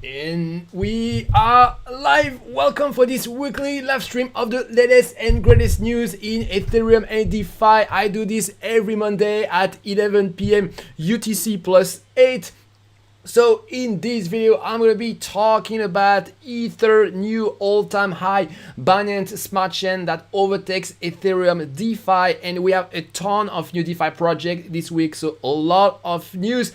And we are live. Welcome for this weekly live stream of the latest and greatest news in Ethereum and DeFi. I do this every Monday at 11 p.m. UTC plus 8. So in this video, I'm going to be talking about Ether new all-time high, Binance Smart Chain that overtakes Ethereum DeFi, and we have a ton of new DeFi projects this week, so a lot of news.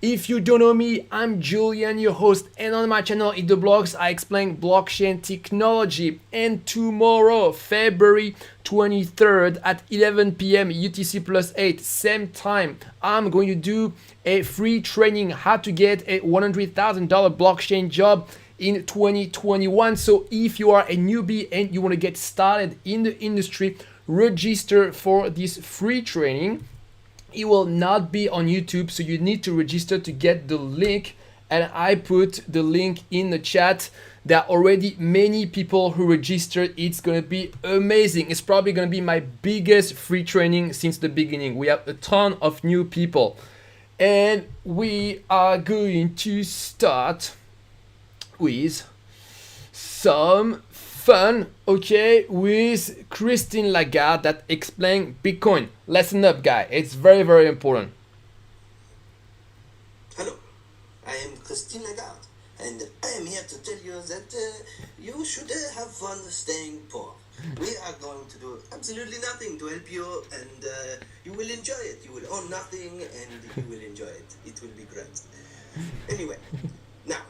If you don't know me, I'm Julian, your host, and on my channel in the blogs, I explain blockchain technology. And tomorrow, February 23rd at 11 p.m. UTC plus 8, same time, I'm going to do a free training how to get a $100,000 blockchain job in 2021. So if you are a newbie and you want to get started in the industry, register for this free training. It will not be on YouTube, so you need to register to get the link, and I put the link in the chat. There are already many people who registered. It's gonna be amazing. It's probably gonna be my biggest free training since the beginning. We have a ton of new people, and we are going to start with some fun, okay, with Christine Lagarde that explained Bitcoin. Listen up, guy. It's very, very important. Hello, I am Christine Lagarde, and I am here to tell you that you should have fun staying poor. We are going to do absolutely nothing to help you, and you will enjoy it. You will own nothing, and you will enjoy it. It will be great. Anyway, now,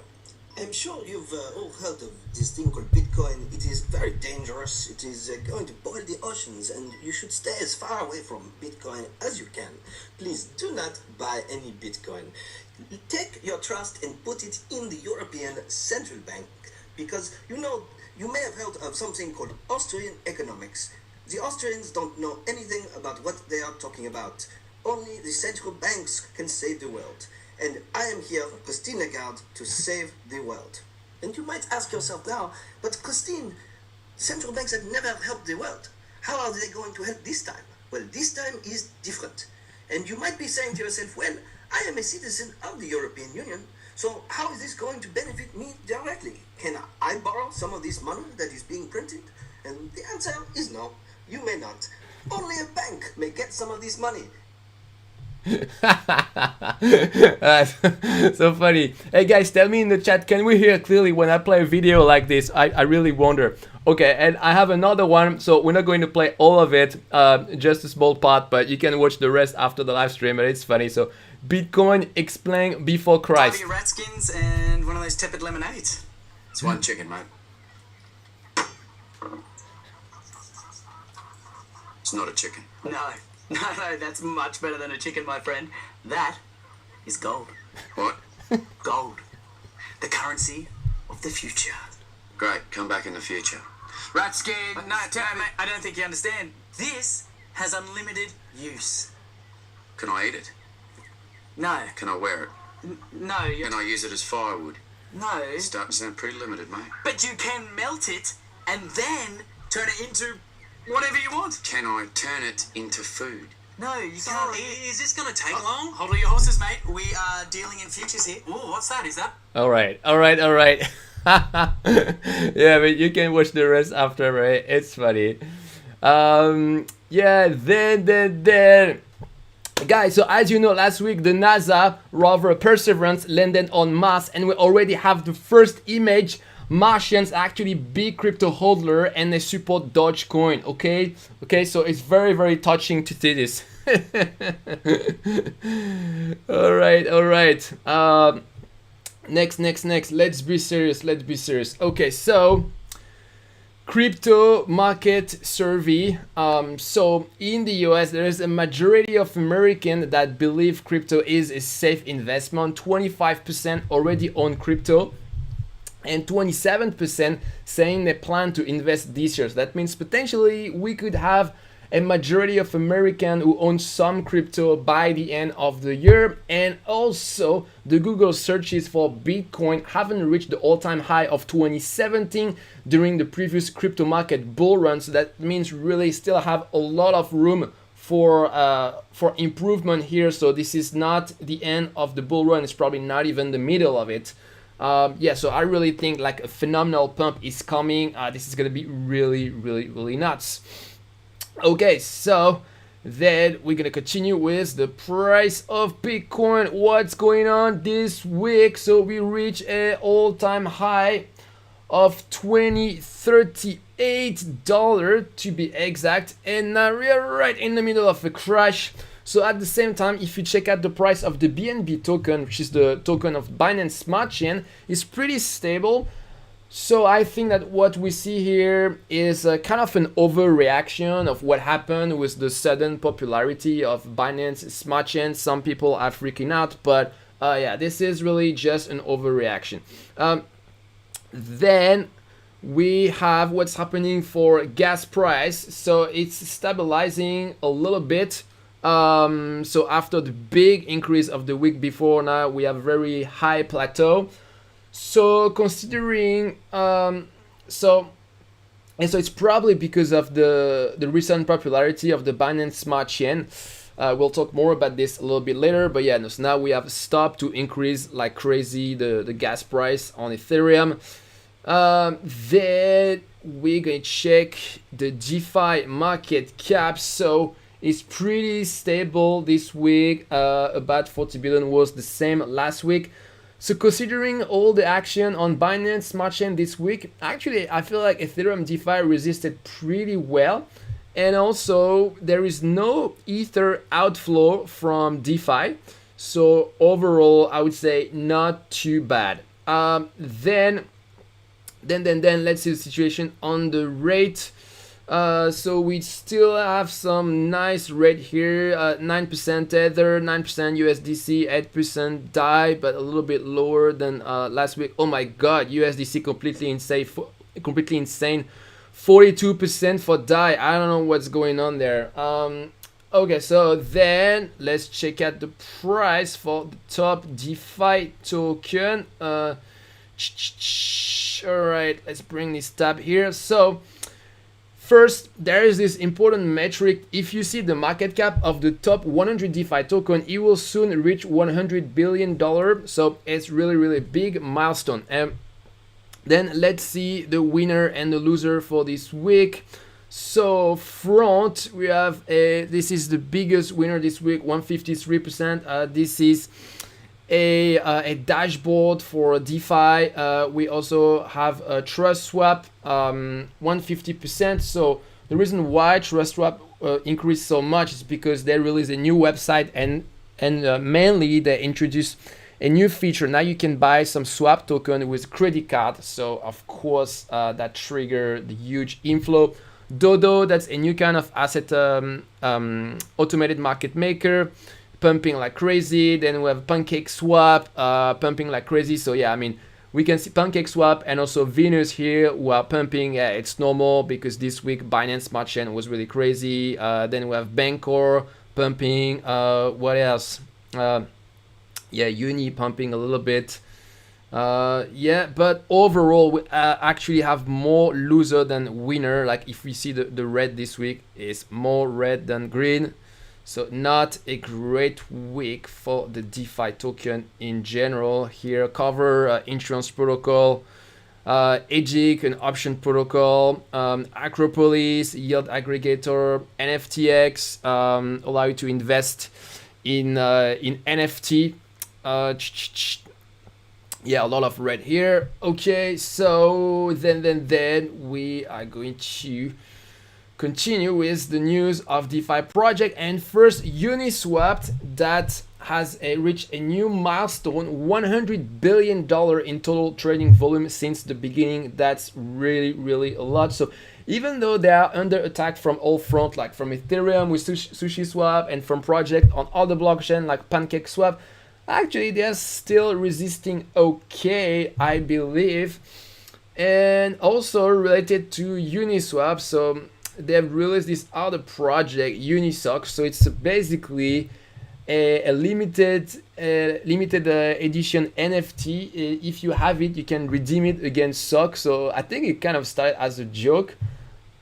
I'm sure you've all heard of this thing called Bitcoin. It is very dangerous. It is going to boil the oceans, and you should stay as far away from Bitcoin as you can. Please do not buy any Bitcoin. Take your trust and put it in the European Central Bank, because you may have heard of something called Austrian economics. The Austrians don't know anything about what they are talking about. Only the central banks can save the world. And I am here, Christine Lagarde, to save the world. And you might ask yourself now, but Christine, central banks have never helped the world. How are they going to help this time? Well, this time is different. And you might be saying to yourself, well, I am a citizen of the European Union, so how is this going to benefit me directly? Can I borrow some of this money that is being printed? And the answer is no, you may not. Only a bank may get some of this money. That's so funny. Hey guys, tell me in the chat, can we hear clearly when I play a video like this? I really wonder. Okay, and I have another one, so we're not going to play all of it, just a small part, but you can watch the rest after the live stream, but it's funny. So Bitcoin explained before Christ. Party Ratskins and one of those tepid lemonades. It's one chicken, mate. It's not a chicken. No, that's much better than a chicken, my friend. That is gold. What? Gold. The currency of the future. Great, come back in the future. Ratskin! No, mate, I don't think you understand. This has unlimited use. Can I eat it? No. Can I wear it? No, you... Can I use it as firewood? No. It's starting to sound pretty limited, mate. But you can melt it and then turn it into whatever you want. Can I turn it into food? No, you So, can't. is this going to take long? Hold on your horses, mate. We are dealing in futures here. Oh, what's that? Is that? All right. Yeah, but you can watch the rest after, right? It's funny. Yeah, then. Guys, so as you know, last week the NASA rover Perseverance landed on Mars, and we already have the first image. Martians actually big crypto hodler, and they support Dogecoin. Okay, so it's very, very touching to see this. all right. Next. Let's be serious. Okay, so crypto market survey. So in the US, there is a majority of Americans that believe crypto is a safe investment. 25% already own crypto, and 27% saying they plan to invest this year. So that means potentially we could have a majority of Americans who own some crypto by the end of the year. And also the Google searches for Bitcoin haven't reached the all-time high of 2017 during the previous crypto market bull run. So that means really still have a lot of room for improvement here. So this is not the end of the bull run. It's probably not even the middle of it. Yeah, so I really think like a phenomenal pump is coming. This is gonna be really, really, really nuts. Okay, so then we're gonna continue with the price of Bitcoin. What's going on this week? So we reach a all-time high of $2038 to be exact, and now we are right in the middle of a crash. So at the same time, if you check out the price of the BNB token, which is the token of Binance Smart Chain, is pretty stable. So I think that what we see here is kind of an overreaction of what happened with the sudden popularity of Binance Smart Chain. Some people are freaking out, but yeah, this is really just an overreaction. Then we have what's happening for gas price. So it's stabilizing a little bit. So after the big increase of the week before, now we have a very high plateau. So considering, so it's probably because of the recent popularity of the Binance Smart Chain. We'll talk more about this a little bit later, but yeah, no, so now we have stopped to increase like crazy the gas price on Ethereum. Then we're gonna check the DeFi market cap. So it's pretty stable this week. About 40 billion was the same last week. So considering all the action on Binance Smart Chain this week, actually I feel like Ethereum DeFi resisted pretty well. And also there is no Ether outflow from DeFi. So overall, I would say not too bad. Then let's see the situation on the rate. So we still have some nice rate here, 9% Tether, 9% USDC, 8% DAI, but a little bit lower than last week. Oh my god, USDC completely insane, 42% for DAI. I don't know what's going on there. Okay, so then let's check out the price for the top DeFi token. All right, let's bring this tab here. So first, there is this important metric. If you see the market cap of the top 100 DeFi token, it will soon reach $100 billion. So it's really, really big milestone. Then let's see the winner and the loser for this week. So front, we have this is the biggest winner this week, 153%. This is a dashboard for DeFi. We also have a Trust Swap, 150%. So the reason why Trust Swap increased so much is because they released a new website and mainly they introduced a new feature. Now you can buy some swap token with credit card. So of course that triggered the huge inflow. Dodo, that's a new kind of asset automated market maker, pumping like crazy. Then we have Pancake Swap, pumping like crazy. So yeah, I mean, we can see Pancake Swap and also Venus here who are pumping. It's normal because this week Binance Smart Chain was really crazy. Then we have Bancor pumping. What else? Yeah, Uni pumping a little bit. Yeah, but overall we actually have more loser than winner. Like if we see the red this week is more red than green. So not a great week for the DeFi token in general. Here cover insurance protocol, AGIC, an option protocol, Acropolis, yield aggregator, NFTX, allow you to invest in NFT. Yeah, a lot of red here. Okay, so then we are going to continue with the news of DeFi project. And first, Uniswap that has reached a new milestone, $100 billion in total trading volume since the beginning. That's really, really a lot. So even though they are under attack from all fronts, like from Ethereum with SushiSwap and from project on other blockchain like PancakeSwap, actually they're still resisting okay, I believe. And also related to Uniswap, so they've released this other project, Unisoc. So it's basically a limited edition NFT. If you have it, you can redeem it against SOC. So I think it kind of started as a joke,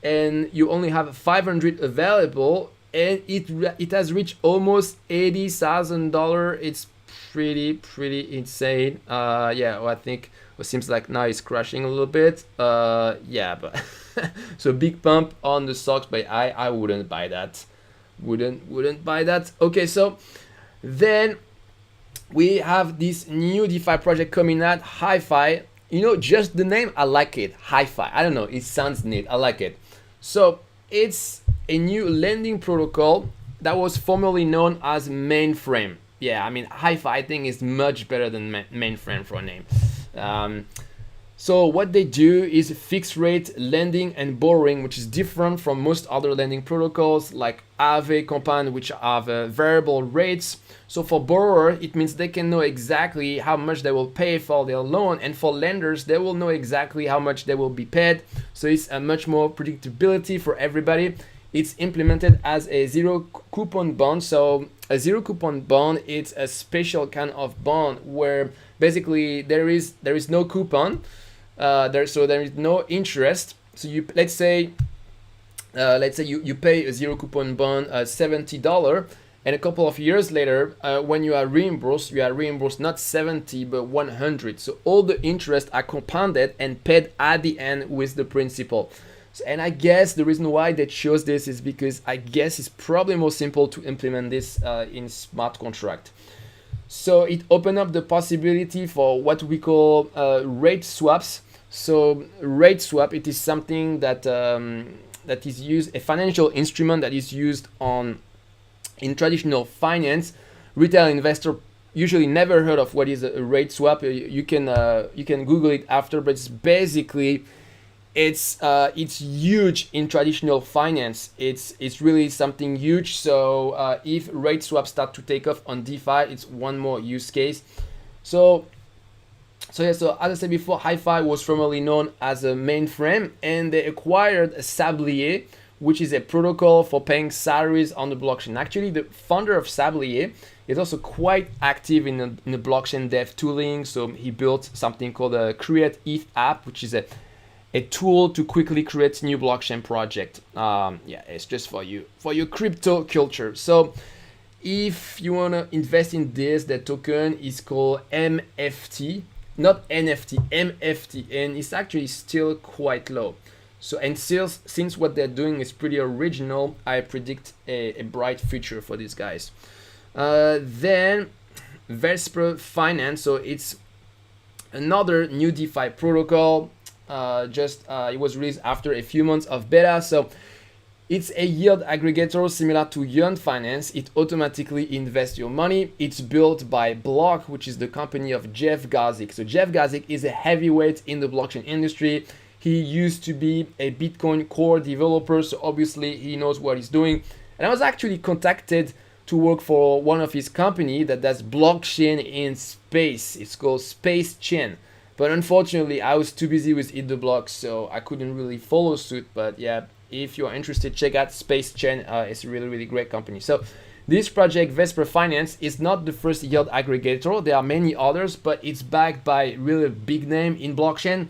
and you only have 500 available, and it has reached almost $80,000. It's pretty insane. Yeah, well, I think it seems like now it's crashing a little bit. Yeah, but so big pump on the stocks, but I wouldn't buy that. Wouldn't buy that. Okay, so then we have this new DeFi project coming out, Hi-Fi. You know, just the name, I like it. Hi-Fi. I don't know, it sounds neat. I like it. So it's a new lending protocol that was formerly known as Mainframe. Yeah, I mean, Hi-Fi I think is much better than Mainframe for a name. So what they do is fixed rate lending and borrowing, which is different from most other lending protocols like Aave, Compound, which have variable rates. So for borrower, it means they can know exactly how much they will pay for their loan, and for lenders, they will know exactly how much they will be paid. So it's a much more predictability for everybody. It's implemented as a zero coupon bond. So a zero coupon bond, it's a special kind of bond where basically there is no coupon. There is no interest. So you let's say you pay a zero coupon bond $70, and a couple of years later, when you are reimbursed not 70 but 100. So all the interest are compounded and paid at the end with the principal. And I guess the reason why they chose this is because I guess it's probably more simple to implement this in smart contract. So it opened up the possibility for what we call rate swaps. So rate swap, it is something that is used, a financial instrument that is used in traditional finance. Retail investor usually never heard of what is a rate swap. You can Google it after, but it's basically it's huge in traditional finance. It's really something huge. So if rate swaps start to take off on DeFi, it's one more use case. So as I said before, Hi-Fi was formerly known as a Mainframe, and they acquired a Sablier, which is a protocol for paying salaries on the blockchain. Actually, the founder of Sablier is also quite active in the blockchain dev tooling. So he built something called a Create ETH app, which is a tool to quickly create new blockchain project. Yeah, it's just for your crypto culture. So if you want to invest in this, the token is called MFT, not NFT, MFT, and it's actually still quite low. So, and since what they're doing is pretty original, I predict a bright future for these guys. Then Vesper Finance, so it's another new DeFi protocol. It was released after a few months of beta. So it's a yield aggregator similar to Yearn Finance. It automatically invests your money. It's built by Block, which is the company of Jeff Garzik. So Jeff Garzik is a heavyweight in the blockchain industry. He used to be a Bitcoin core developer, so obviously he knows what he's doing. And I was actually contacted to work for one of his company that does blockchain in space. It's called Space Chain. But unfortunately, I was too busy with Eat the Block, so I couldn't really follow suit. But yeah, if you're interested, check out Space Chain. It's a really great company. So this project, Vesper Finance, is not the first yield aggregator. There are many others, but it's backed by really big name in blockchain.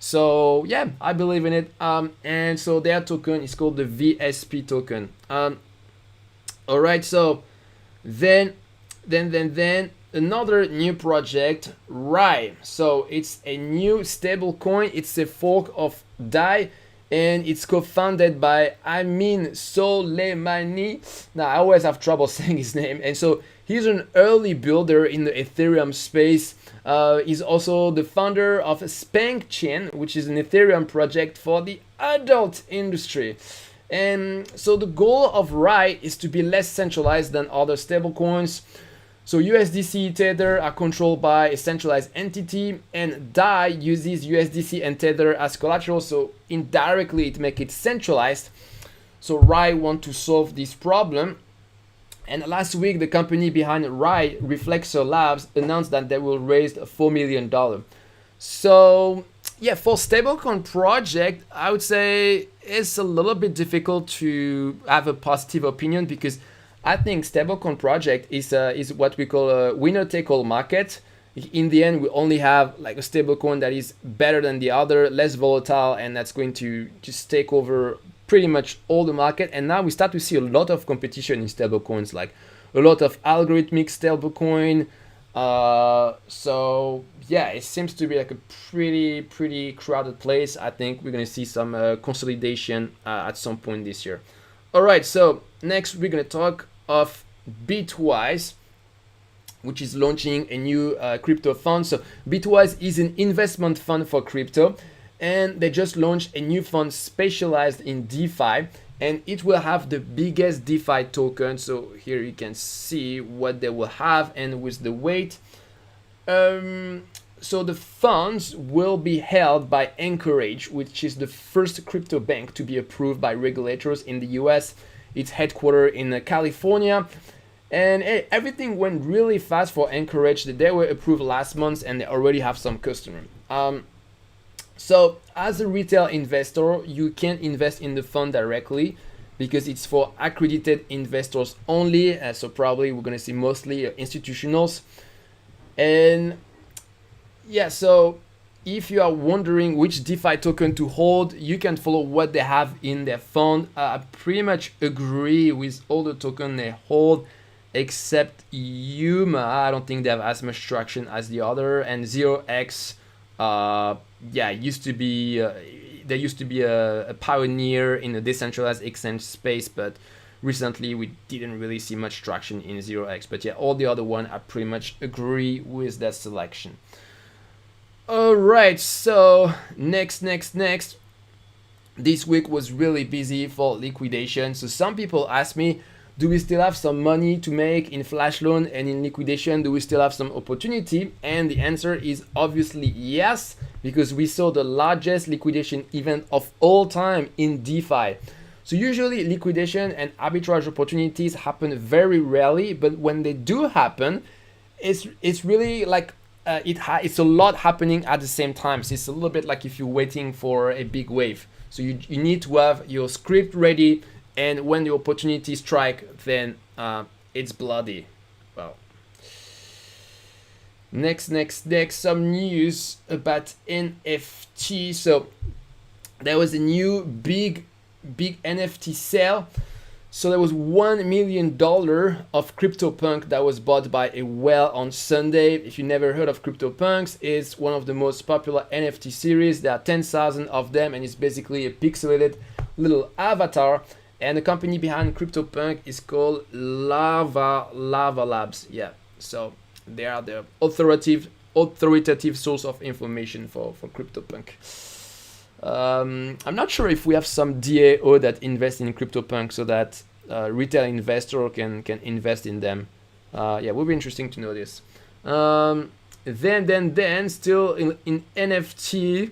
So yeah, I believe in it. And so their token is called the VSP token. All right, so then another new project, Rai. So it's a new stable coin. It's a fork of DAI, and it's co-founded by Amin Soleimani. Now I always have trouble saying his name, and so he's an early builder in the Ethereum space. He's also the founder of Spank Chain, which is an Ethereum project for the adult industry. And so the goal of Rai is to be less centralized than other stablecoins. So USDC Tether are controlled by a centralized entity, and DAI uses USDC and Tether as collateral, so indirectly it makes it centralized. So Rai want to solve this problem. And last week, the company behind Rai, Reflexor Labs, announced that they will raise $4 million. So yeah, for stablecoin project, I would say it's a little bit difficult to have a positive opinion, because I think stablecoin project is what we call a winner-take-all market. In the end, we only have like a stablecoin that is better than the other, less volatile, and that's going to just take over pretty much all the market. And now we start to see a lot of competition in stablecoins, like a lot of algorithmic stablecoin. So yeah, it seems to be like a pretty crowded place. I think we're gonna see some consolidation at some point this year. All right, so next we're gonna talk of Bitwise, which is launching a new crypto fund. So Bitwise is an investment fund for crypto, and they just launched a new fund specialized in DeFi, and it will have the biggest DeFi token. So here you can see what they will have and with the weight. So the funds will be held by Anchorage, which is the first crypto bank to be approved by regulators in the US. It's headquartered in California. And everything went really fast for Anchorage. They were approved last month and they already have some customers. So as a retail investor, you can't invest in the fund directly because it's for accredited investors only. So probably we're gonna see mostly institutionals. And yeah, so if you are wondering which DeFi token to hold, you can follow what they have in their fund. I pretty much agree with all the tokens they hold, except Yuma. I don't think they have as much traction as the other. And 0x, used to be there used to be a pioneer in the decentralized exchange space, but recently we didn't really see much traction in 0x. But yeah, all the other one I pretty much agree with that selection. All right, so next. This week was really busy for liquidation. So some people ask me, do we still have some money to make in flash loan and in liquidation? Do we still have some opportunity? And the answer is obviously yes, because we saw the largest liquidation event of all time in DeFi. So usually liquidation and arbitrage opportunities happen very rarely, but when they do happen, it's really like it's a lot happening at the same time. So it's a little bit like if you're waiting for a big wave. So you need to have your script ready, and when the opportunity strike, then it's bloody. Well, next, some news about NFT. So there was a new big NFT sale. So there was $1 million of CryptoPunk that was bought by a whale on Sunday. If you never heard of CryptoPunks, it's one of the most popular NFT series. There are 10,000 of them, and it's basically a pixelated little avatar. And the company behind CryptoPunk is called Lava Labs. Yeah, so they are the authoritative source of information for CryptoPunk. I'm not sure if we have some DAO that invest in CryptoPunk so that retail investor can invest in them. Yeah, would be interesting to know this. Then still in NFT.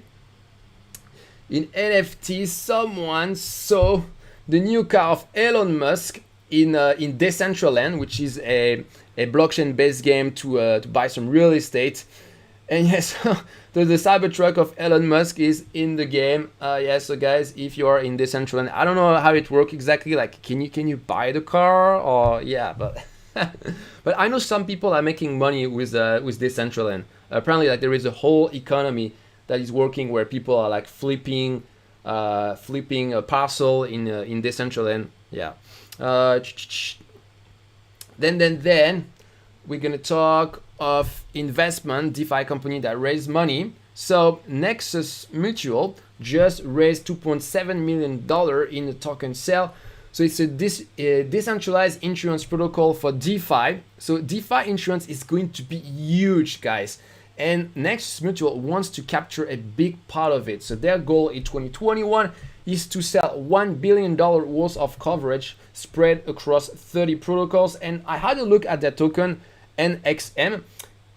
In NFT, someone saw the new car of Elon Musk in Decentraland, which is a blockchain-based game to buy some real estate. And yes, the Cybertruck of Elon Musk is in the game. So guys, if you are in Decentraland, I don't know how it works exactly. Like, can you buy the car or yeah? But but I know some people are making money with Decentraland. Apparently, like there is a whole economy that is working where people are like flipping a parcel in Decentraland. Yeah. Then we're gonna talk of investment DeFi company that raised money. So Nexus Mutual just raised $2.7 million in a token sale. So it's a decentralized insurance protocol for DeFi. So DeFi insurance is going to be huge, guys. And Nexus Mutual wants to capture a big part of it. So their goal in 2021 is to sell $1 billion worth of coverage spread across 30 protocols. And I had a look at their token NXM,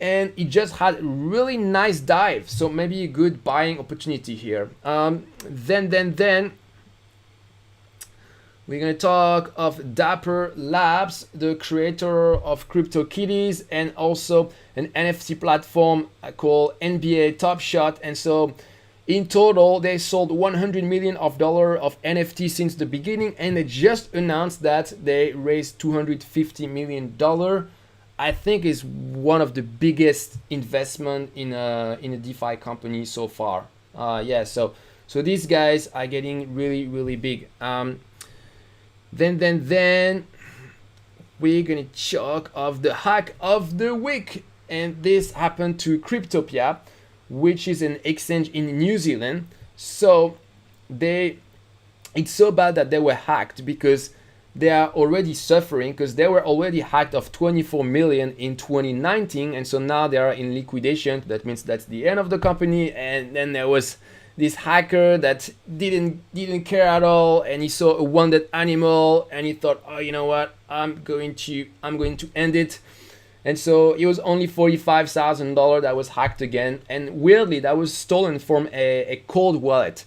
and it just had a really nice dive. So maybe a good buying opportunity here. Then we're gonna talk of Dapper Labs, the creator of CryptoKitties and also an NFT platform called NBA Top Shot. And so in total, they sold $100 million of NFT since the beginning, and they just announced that they raised $250 million. I think is one of the biggest investment in a DeFi company so far. So these guys are getting really big. Then we're gonna talk of the hack of the week. and this happened to Cryptopia, which is an exchange in New Zealand. So it's so bad that they were hacked because they are already suffering, because they were already hacked of 24 million in 2019, and so now they are in liquidation. That means that's the end of the company. And then there was this hacker that didn't care at all, and he saw a wounded animal and he thought, oh, you know what, I'm going to end it. And so it was only $45,000 that was hacked again, and weirdly that was stolen from a cold wallet.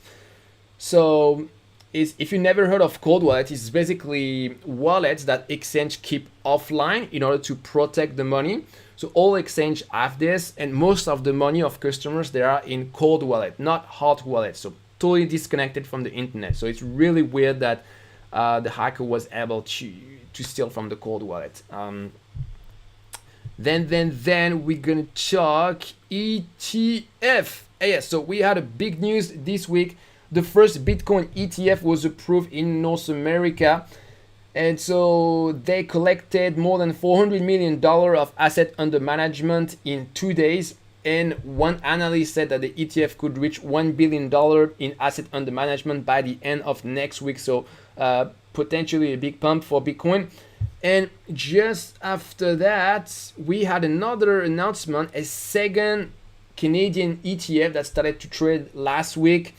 So if you never heard of cold wallet, it's basically wallets that exchange keep offline in order to protect the money. So all exchange have this, and most of the money of customers, they are in cold wallet, not hot wallet. So totally disconnected from the internet. So it's really weird that the hacker was able to steal from the cold wallet. Then we're gonna talk ETF. Yes, so we had a big news this week. The first Bitcoin ETF was approved in North America. And so they collected more than $400 million of asset under management in 2 days. And one analyst said that the ETF could reach $1 billion in asset under management by the end of next week. So potentially a big pump for Bitcoin. And just after that, we had another announcement, a second Canadian ETF that started to trade last week,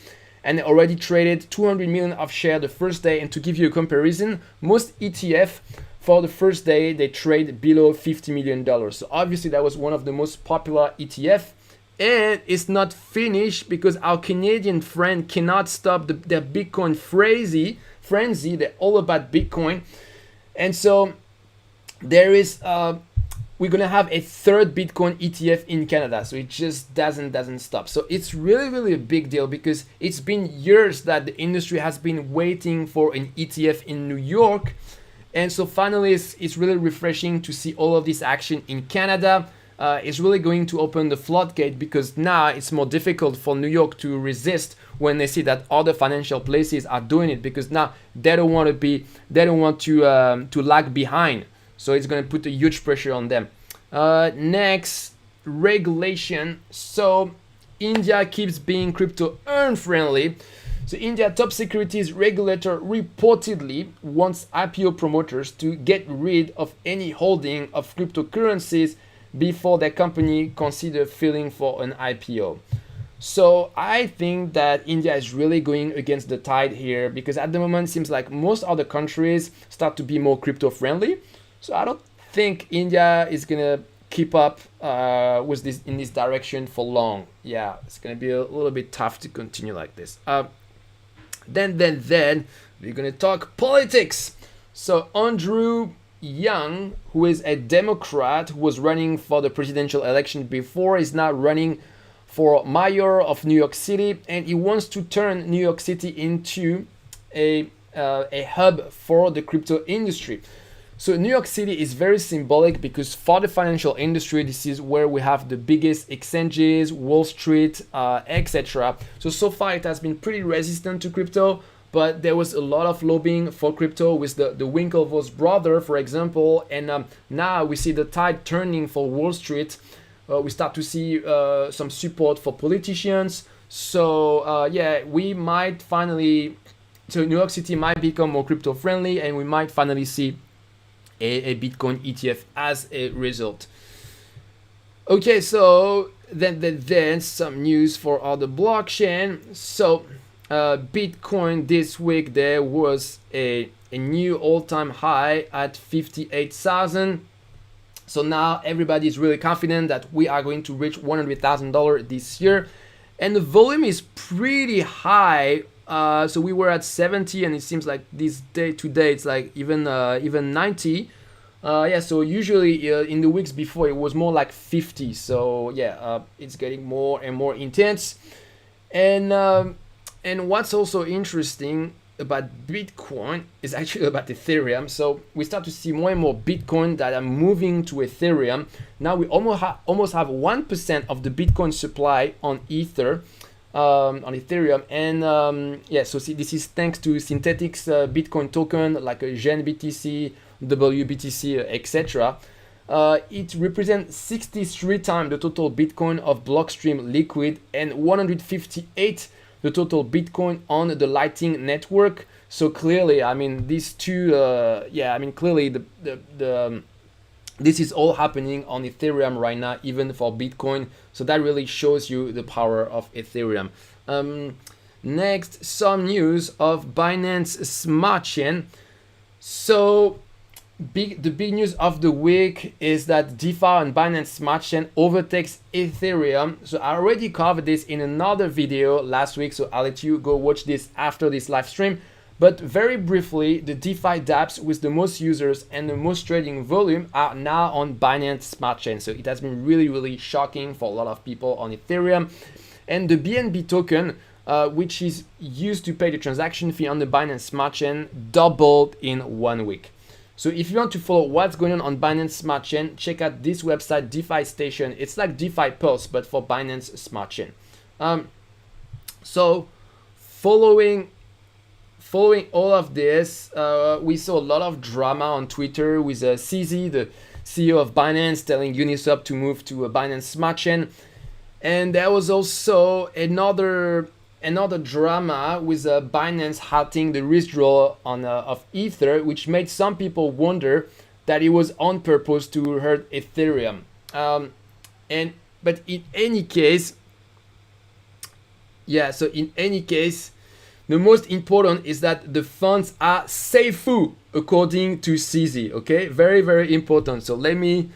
and already traded 200 million of share the first day. And to give you a comparison, most ETF for the first day, they trade below $50 million. So obviously that was one of the most popular ETF. And it's not finished because our Canadian friend cannot stop their Bitcoin frenzy. They're all about Bitcoin. And so there is we're gonna have a third Bitcoin ETF in Canada, so it just doesn't stop. So it's really a big deal because it's been years that the industry has been waiting for an ETF in New York, and so finally it's really refreshing to see all of this action in Canada. It's really going to open the floodgate because now it's more difficult for New York to resist when they see that other financial places are doing it, because now they don't want to lag behind. So it's going to put a huge pressure on them. Next, regulation. So India keeps being crypto unfriendly. So India top securities regulator reportedly wants IPO promoters to get rid of any holding of cryptocurrencies before their company consider filing for an IPO. So I think that India is really going against the tide here, because at the moment it seems like most other countries start to be more crypto friendly. So I don't think India is gonna keep up with this in this direction for long. Yeah, it's gonna be a little bit tough to continue like this. Then we're gonna talk politics. So Andrew Yang, who is a Democrat who was running for the presidential election before, is now running for mayor of New York City, and he wants to turn New York City into a hub for the crypto industry. So New York City is very symbolic because for the financial industry, this is where we have the biggest exchanges, Wall Street, etc. So far it has been pretty resistant to crypto, but there was a lot of lobbying for crypto with the Winklevoss brother, for example, and now we see the tide turning for Wall Street. We start to see some support for politicians. So we might finally, so New York City might become more crypto friendly, and we might finally see a Bitcoin ETF as a result. Okay, so then some news for other blockchain. So Bitcoin this week, there was a new all-time high at 58,000. So now everybody is really confident that we are going to reach $100,000 this year, and the volume is pretty high. So we were at 70, and it seems like this day today it's like even 90. So usually in the weeks before it was more like 50. So it's getting more and more intense. And what's also interesting about Bitcoin is actually about Ethereum. So we start to see more and more Bitcoin that are moving to Ethereum. Now we almost have 1% of the Bitcoin supply on Ether. On Ethereum, and so this is thanks to synthetics Bitcoin token like a Gen BTC, WBTC, etc. it represents 63 times the total Bitcoin of Blockstream Liquid and 158 the total Bitcoin on the Lightning Network. So clearly, I mean, these two, clearly this is all happening on Ethereum right now, even for Bitcoin. So that really shows you the power of Ethereum. Next, some news of Binance Smart Chain. So the big news of the week is that DeFi and Binance Smart Chain overtakes Ethereum. So I already covered this in another video last week, so I'll let you go watch this after this live stream. But very briefly, the DeFi dApps with the most users and the most trading volume are now on Binance Smart Chain. So it has been really, really shocking for a lot of people on Ethereum. And the BNB token, which is used to pay the transaction fee on the Binance Smart Chain, doubled in 1 week. So if you want to follow what's going on Binance Smart Chain, check out this website, DeFi Station. It's like DeFi Pulse, but for Binance Smart Chain. So following all of this, we saw a lot of drama on Twitter with CZ, the CEO of Binance, telling Uniswap to move to a Binance Smart Chain. And there was also another drama with Binance halting the withdrawal of Ether, which made some people wonder that it was on purpose to hurt Ethereum. But in any case, the most important is that the funds are safe, according to CZ. Okay, very, very important. So let me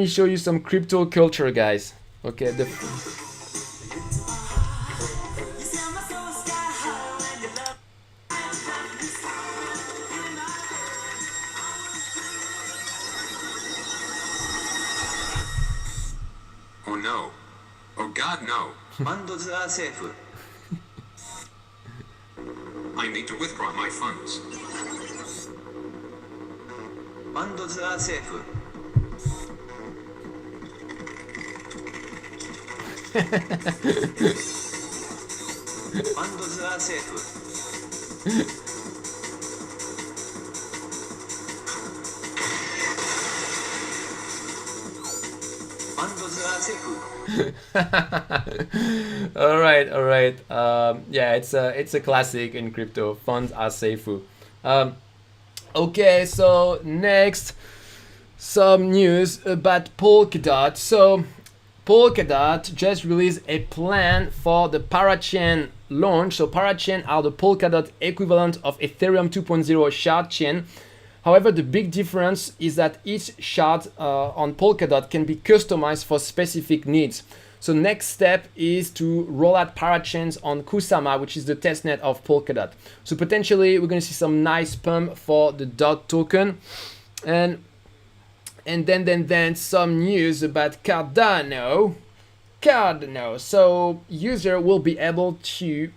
show you some crypto culture, guys. Okay, Oh no. Oh God, no. Funds are safe. I need to withdraw my funds. Funds are safe. Funds are safe. all right. Yeah, it's a classic in crypto. Funds are safe. Okay, so next, some news about Polkadot. So Polkadot just released a plan for the Parachain launch. So Parachain are the Polkadot equivalent of Ethereum 2.0 shard chain. However, the big difference is that each shard on Polkadot can be customized for specific needs. So next step is to roll out parachains on Kusama, which is the testnet of Polkadot. So potentially we're going to see some nice pump for the DOT token. And then some news about Cardano. So user will be able to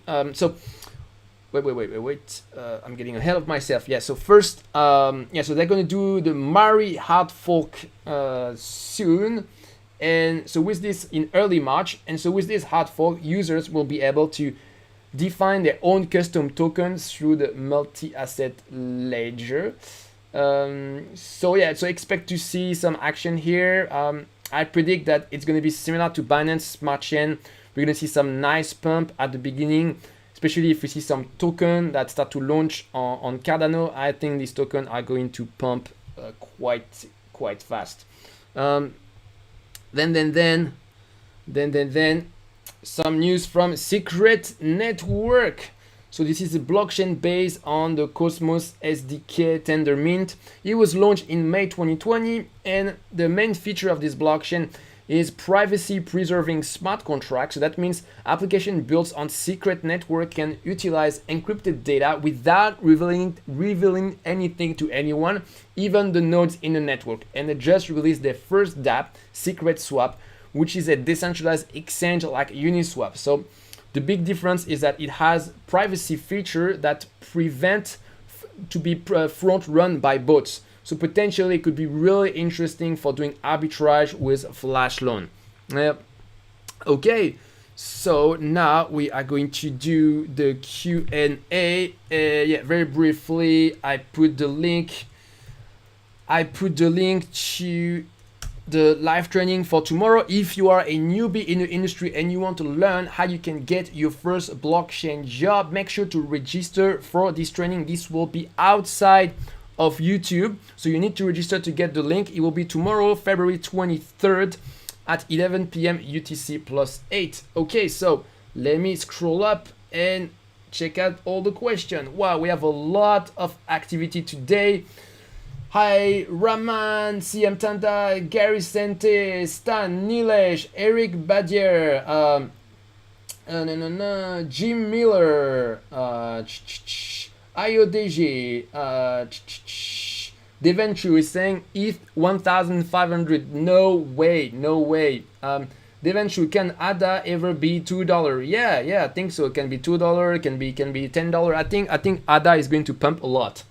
Wait. I'm getting ahead of myself. Yeah, so first, so they're going to do the Mari hard fork soon. And so with this in early March, and so with this hard fork, users will be able to define their own custom tokens through the multi-asset ledger. So expect to see some action here. I predict that it's going to be similar to Binance Smart Chain. We're going to see some nice pump at the beginning, especially if we see some token that start to launch on Cardano. I think these tokens are going to pump quite fast. Then some news from Secret Network. So this is a blockchain based on the Cosmos SDK Tendermint. It was launched in May 2020, and the main feature of this blockchain is privacy preserving smart contracts. So that means application built on Secret Network can utilize encrypted data without revealing anything to anyone, even the nodes in the network. And they just released their first dApp, Secret Swap, which is a decentralized exchange like Uniswap. So the big difference is that it has privacy feature that prevent to be front run by bots. So potentially it could be really interesting for doing arbitrage with flash loan. Okay, so now we are going to do the Q&A. Very briefly, I put the link I put the link to the live training for tomorrow. If you are a newbie in the industry and you want to learn how you can get your first blockchain job, make sure to register for this training. This will be outside of YouTube, so you need to register to get the link. It will be tomorrow, February 23rd at 11 p.m. UTC +8. Okay, so let me scroll up and check out all the questions. Wow, we have a lot of activity today. Hi, Raman, CM Tanda, Gary Sente, Stan, Nilesh, Eric Badier, Jim Miller, IODG, Deventure is saying ETH 1,500. No way, no way. Deventure, can ADA ever be $2? Yeah, I think so. It can be $2, can be $10. I think ADA is going to pump a lot.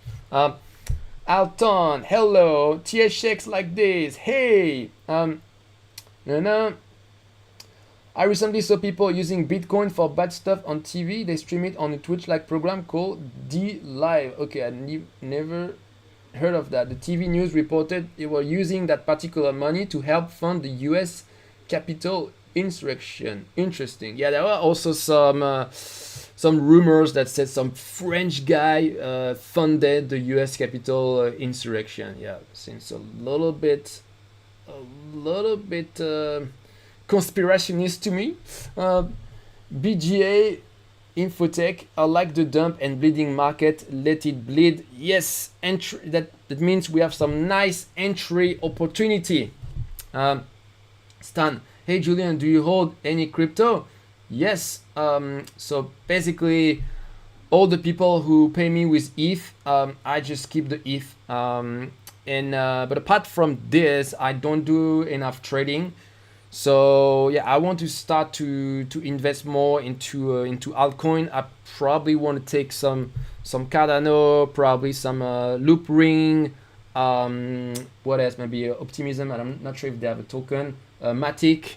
Alton, hello. THX like this. Hey. I recently saw people using Bitcoin for bad stuff on TV. They stream it on a Twitch-like program called D Live. Okay, I never heard of that. The TV news reported they were using that particular money to help fund the U.S. Capitol insurrection. Interesting. Yeah, there were also some rumors that said some French guy funded the U.S. Capitol insurrection. Yeah, seems a little bit conspirationist to me. BGA Infotech, I like the dump and bleeding market. Let it bleed. Yes, entry. That means we have some nice entry opportunity. Stan, hey Julian, do you hold any crypto? Yes. So basically, all the people who pay me with ETH, I just keep the ETH. But apart from this, I don't do enough trading. So yeah, I want to start to invest more into altcoin. I probably want to take some Cardano, probably some Loop Ring. What else? Maybe Optimism. I'm not sure if they have a token. Matic.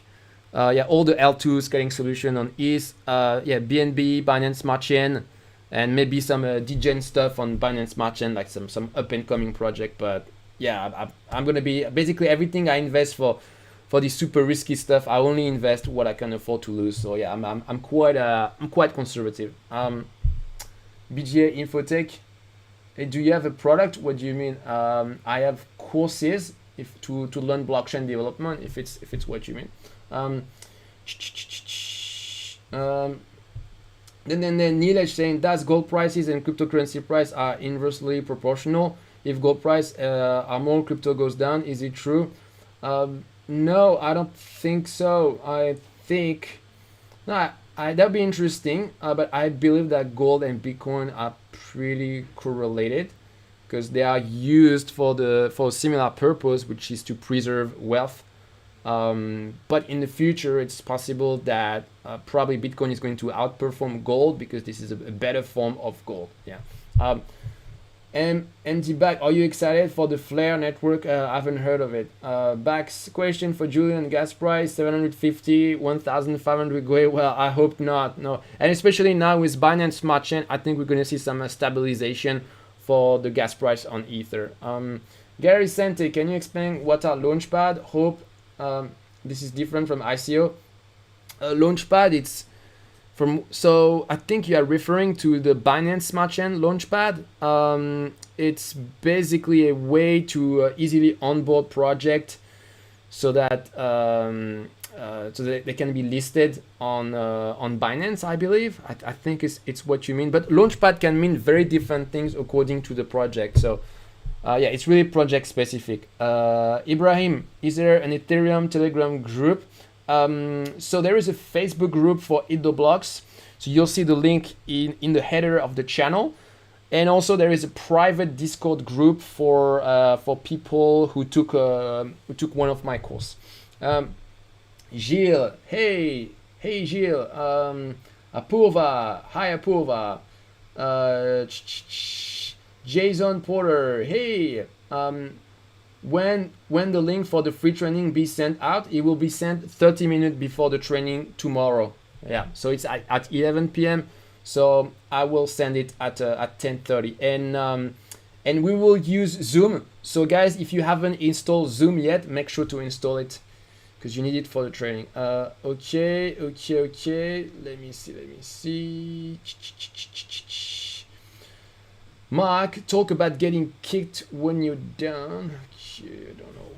All the L2 scaling solution on ETH. BNB, Binance Smart Chain, and maybe some degen stuff on Binance Smart Chain, like some up and coming project. But yeah, I'm gonna be basically everything I invest for this super risky stuff. I only invest what I can afford to lose. So yeah, I'm quite conservative. BGA Infotech. Hey, do you have a product? What do you mean? I have courses to learn blockchain development. If it's what you mean. Then Nilesh saying, does gold prices and cryptocurrency price are inversely proportional? If gold price are more, crypto goes down. Is it true? No, I don't think so. I think that'd be interesting. But I believe that gold and Bitcoin are pretty correlated because they are used for a similar purpose, which is to preserve wealth. But in the future, it's possible that probably Bitcoin is going to outperform gold because this is a better form of gold. Yeah. MD Back, are you excited for the Flare network? I haven't heard of it. Back's question for Julian: gas price 750, 1,500 great. Well, I hope not. No, and especially now with Binance Smart Chain, I think we're gonna see some stabilization for the gas price on Ether. Gary Sente, can you explain what are Launchpad? Hope this is different from ICO. Launchpad, it's so I think you are referring to the Binance Smart Chain Launchpad. It's basically a way to easily onboard project so that they can be listed on Binance, I believe. I think it's what you mean. But Launchpad can mean very different things according to the project. So it's really project specific. Ibrahim, is there an Ethereum Telegram group? So there is a Facebook group for Blocks. So you'll see the link in the header of the channel. And also there is a private Discord group for people who took one of my course. Gilles, hey Gilles, Apurva, hi Apurva, Jason Porter, hey. When the link for the free training be sent out, it will be sent 30 minutes before the training tomorrow. Yeah, so it's at 11 p.m. So I will send it at 10:30, and we will use Zoom. So guys, if you haven't installed Zoom yet, make sure to install it because you need it for the training. Okay. Let me see. Mark, talk about getting kicked when you're down. Okay, I don't know.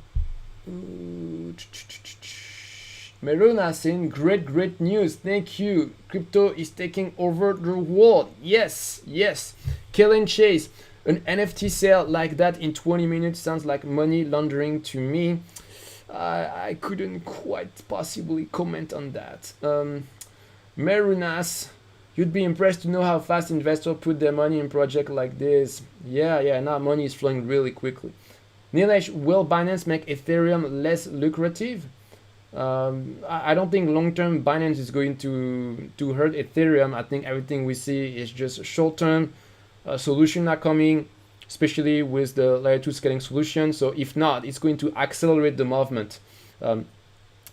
Meruna saying great news. Thank you. Crypto is taking over the world. Yes. Kellen Chase, an NFT sale like that in 20 minutes sounds like money laundering to me. I couldn't quite possibly comment on that. Merunas, you'd be impressed to know how fast investors put their money in projects like this. Yeah, now money is flowing really quickly. Nilesh, will Binance make Ethereum less lucrative? I don't think long-term Binance is going to hurt Ethereum. I think everything we see is just short-term. Solutions are coming, especially with the layer 2 scaling solution. So if not, it's going to accelerate the movement.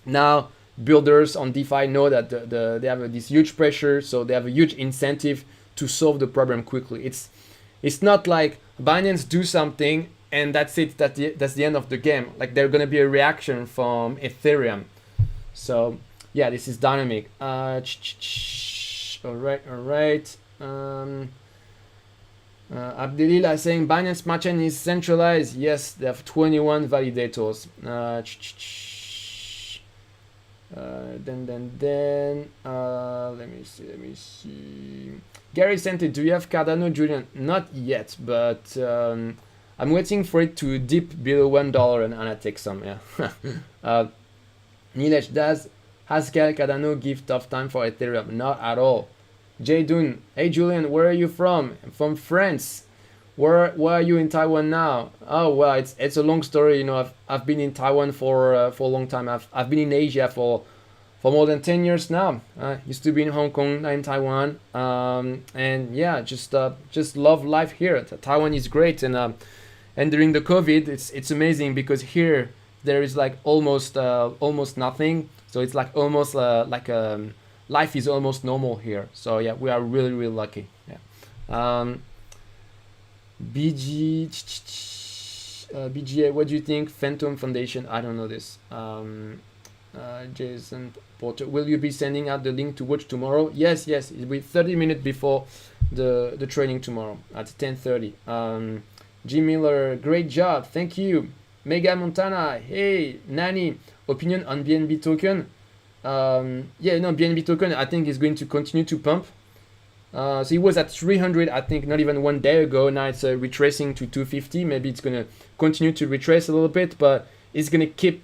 Now, builders on DeFi know that they have this huge pressure, so they have a huge incentive to solve the problem quickly. It's not like Binance do something and that's it. That's the end of the game. Like there's gonna be a reaction from Ethereum. So yeah, this is dynamic. All right. Abdelila saying Binance Smart Chain is centralized. Yes, they have 21 validators. Then let me see. Gary sent it. Do you have Cardano, Julian? Not yet, but I'm waiting for it to dip below $1 and I take some. Yeah. Nilesh, has Cardano give tough time for Ethereum? Not at all. Jaydun, hey Julian, where are you from? I'm from France. Where are you in Taiwan now? Oh well, it's a long story. You know, I've been in Taiwan for a long time. I've been in Asia for more than 10 years now. Used to be in Hong Kong, now in Taiwan. And yeah, just love life here. Taiwan is great, and during the COVID, it's amazing because here there is like almost nothing. So it's like almost life is almost normal here. So yeah, we are really lucky. Yeah. BGA, what do you think? Phantom Foundation, I don't know this. Jason Porter, will you be sending out the link to watch tomorrow? Yes, it'll be 30 minutes before the training tomorrow at 10:30. G Miller, great job, thank you. Mega Montana, hey Nani, opinion on BNB token? BNB token I think is going to continue to pump. So it was at 300, I think, not even one day ago. Now it's retracing to 250. Maybe it's gonna continue to retrace a little bit, but it's gonna keep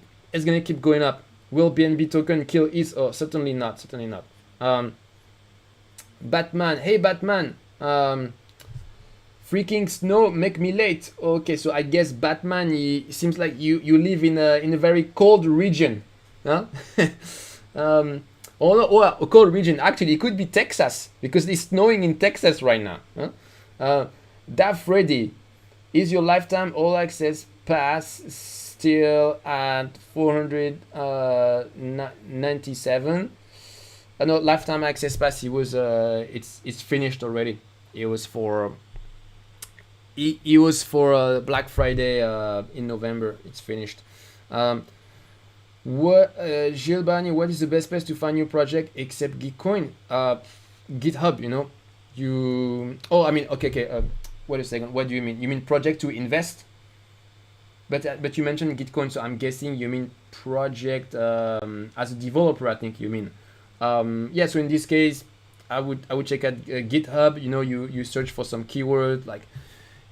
going up. Will BNB token kill ETH? Oh, certainly not. Batman, hey Batman. Freaking snow make me late. Okay, so I guess Batman, it seems like you live in a very cold region, huh? A cold region. Actually, it could be Texas because it's snowing in Texas right now. Dav Freddy, is your lifetime all access pass still at 497? No, lifetime access pass. It was it's finished already. It was for Black Friday in November. It's finished. Gilles Barney, what is the best place to find new project except Gitcoin? GitHub, you know. Okay. Wait a second. What do you mean? You mean project to invest? But you mentioned Gitcoin, so I'm guessing you mean project as a developer. I think you mean. Yeah. So in this case, I would check out GitHub. You know, you search for some keyword like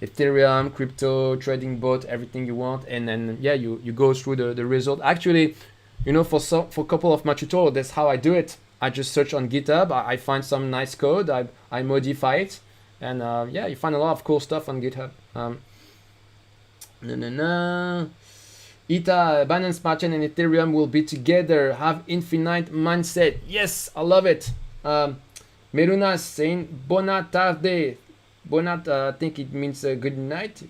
Ethereum, crypto, trading bot, everything you want, and then yeah, you go through the result. Actually, you know, for a couple of my tutorials, that's how I do it. I just search on GitHub, I find some nice code, I modify it, and yeah, you find a lot of cool stuff on GitHub. Ita, Binance Smart Chain and Ethereum will be together, have infinite mindset. Yes, I love it. Meruna saying Bona tarde. Bonat, I think it means good night.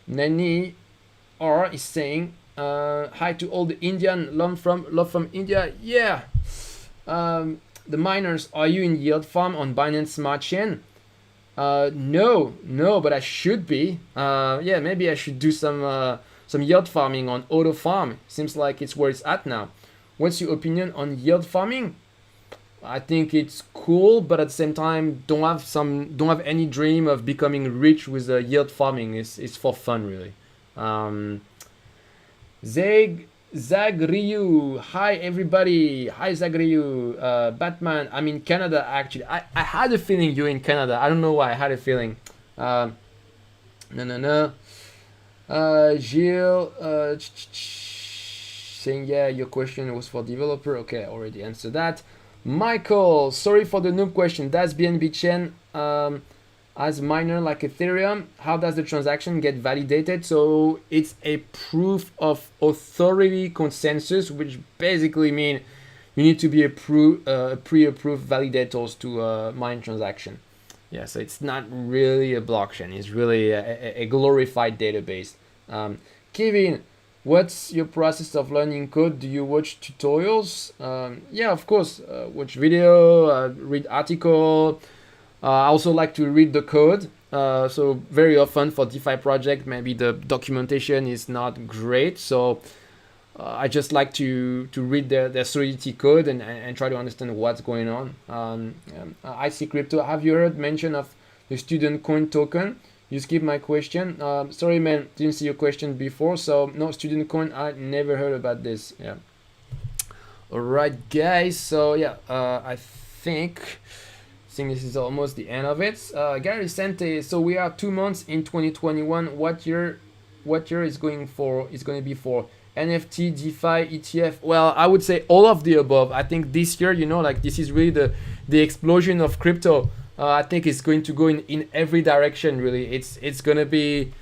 Nani R is saying hi to all the Indian love from India. Yeah. The miners, are you in yield farm on Binance Smart Chain? No, but I should be. Yeah, maybe I should do some yield farming on auto farm. Seems like it's where it's at now. What's your opinion on yield farming? I think it's cool, but at the same time, don't have any dream of becoming rich with yield farming. It's for fun, really. Zagriu, hi everybody. Hi Zagriu. Batman, I'm in Canada actually. I had a feeling you're in Canada. I don't know why I had a feeling. No. Gilles, saying yeah, your question was for developer. Okay, I already answered that. Michael, sorry for the noob question. Does BNB chain as miner like Ethereum? How does the transaction get validated? So it's a proof of authority consensus, which basically mean you need to be pre-approved validators to mine transaction. Yeah, so it's not really a blockchain. It's really a glorified database. Kevin, what's your process of learning code? Do you watch tutorials? Yeah, of course. Watch video, read article. I also like to read the code. So very often for DeFi project, maybe the documentation is not great. So I just like to read their Solidity code and try to understand what's going on. IC Crypto, have you heard mention of the student coin token? You skip my question. Sorry, man, didn't see your question before. So no student coin. I never heard about this. Yeah. All right, guys. So yeah, I think this is almost the end of it. Gary Sante. So we are 2 months in 2021. What year is going to be for NFT, DeFi, ETF? Well, I would say all of the above. I think this year, like this is really the explosion of crypto. I think it's going to go in every direction. Really, it's gonna be.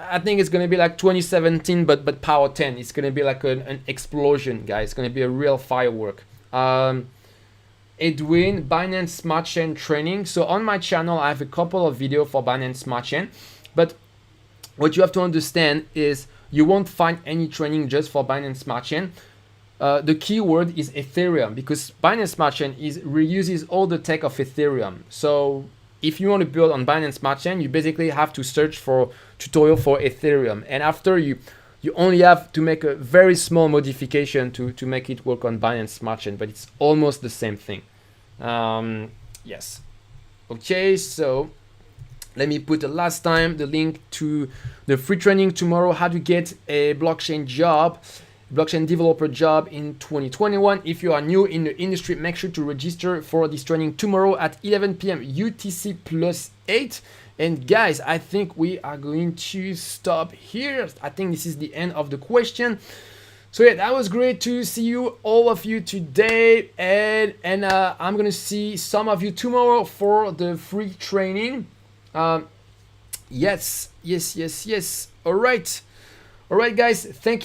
I think it's gonna be like 2017, but power 10. It's gonna be like an explosion, guys. It's gonna be a real firework. Edwin, Binance Smart Chain training. So on my channel, I have a couple of videos for Binance Smart Chain, but what you have to understand is you won't find any training just for Binance Smart Chain. The keyword is Ethereum, because Binance Smart Chain reuses all the tech of Ethereum. So if you want to build on Binance Smart Chain, you basically have to search for tutorial for Ethereum, and after you only have to make a very small modification to make it work on Binance Smart Chain, but it's almost the same thing. Yes. Okay, so let me put the last time the link to the free training tomorrow, how to get a blockchain developer job in 2021. If you are new in the industry, make sure to register for this training tomorrow at 11 p.m. UTC +8. And guys, I think we are going to stop here. I think this is the end of the question. So yeah, that was great to see you, all of you today, and I'm gonna see some of you tomorrow for the free training. Yes. All right, guys. Thank you.